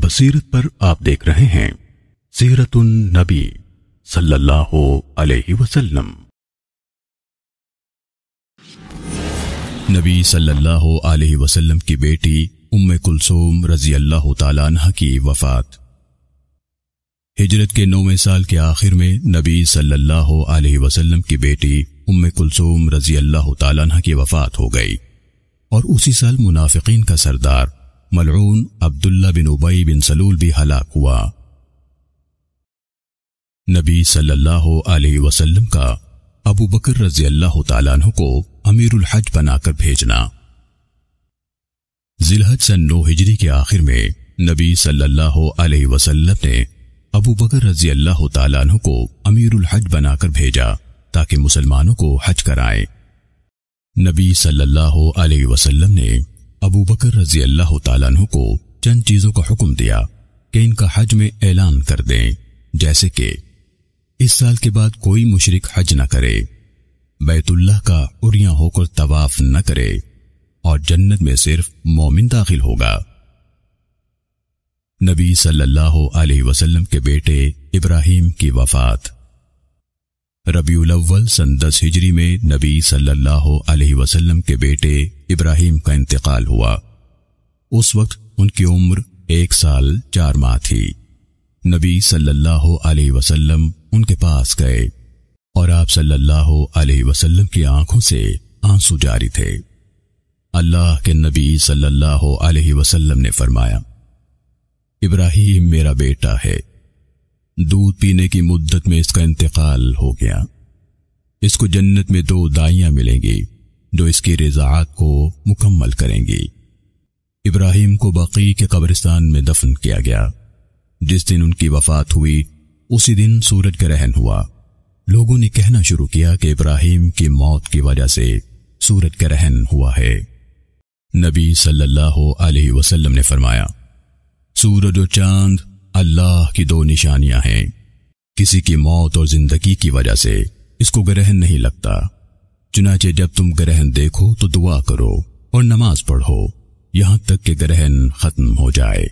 بصیرت پر آپ دیکھ رہے ہیں سیرت النبی صلی اللہ علیہ وسلم۔ نبی صلی اللہ علیہ وسلم کی بیٹی ام کلثوم رضی اللہ تعالیٰ عنہ کی وفات۔ ہجرت کے 9ویں سال کے آخر میں نبی صلی اللہ علیہ وسلم کی بیٹی ام کلثوم رضی اللہ تعالیٰ عنہ کی وفات ہو گئی، اور اسی سال منافقین کا سردار ملعون عبداللہ بن ابی بن سلول بھی ہلاک ہوا۔ نبی صلی اللہ علیہ وسلم کا ابو بکر رضی اللہ تعالیٰ عنہ کو امیر الحج بنا کر بھیجنا۔ ذی الحج سن 9 ہجری کے آخر میں نبی صلی اللہ علیہ وسلم نے ابو بکر رضی اللہ تعالیٰ عنہ کو امیر الحج بنا کر بھیجا تاکہ مسلمانوں کو حج کرائیں۔ نبی صلی اللہ علیہ وسلم نے ابو بکر رضی اللہ تعالیٰ عنہ کو چند چیزوں کا حکم دیا کہ ان کا حج میں اعلان کر دیں، جیسے کہ اس سال کے بعد کوئی مشرک حج نہ کرے، بیت اللہ کا عریاں ہو کر طواف نہ کرے، اور جنت میں صرف مومن داخل ہوگا۔ نبی صلی اللہ علیہ وسلم کے بیٹے ابراہیم کی وفات۔ ربیع الاول سن 10 ہجری میں نبی صلی اللہ علیہ وسلم کے بیٹے ابراہیم کا انتقال ہوا۔ اس وقت ان کی عمر 1 سال 4 ماہ تھی۔ نبی صلی اللہ علیہ وسلم ان کے پاس گئے اور آپ صلی اللہ علیہ وسلم کی آنکھوں سے آنسو جاری تھے۔ اللہ کے نبی صلی اللہ علیہ وسلم نے فرمایا، ابراہیم میرا بیٹا ہے، دودھ پینے کی مدت میں اس کا انتقال ہو گیا۔ اس کو جنت میں 2 دائیاں ملیں گی جو اس کی رضاعت کو مکمل کریں گی۔ ابراہیم کو بقیع کے قبرستان میں دفن کیا گیا۔ جس دن ان کی وفات ہوئی اسی دن سورج گرہن ہوا۔ لوگوں نے کہنا شروع کیا کہ ابراہیم کی موت کی وجہ سے سورج گرہن ہوا ہے۔ نبی صلی اللہ علیہ وسلم نے فرمایا، سورج و چاند اللہ کی 2 نشانیاں ہیں، کسی کی موت اور زندگی کی وجہ سے اس کو گرہن نہیں لگتا، چنانچہ جب تم گرہن دیکھو تو دعا کرو اور نماز پڑھو یہاں تک کہ گرہن ختم ہو جائے۔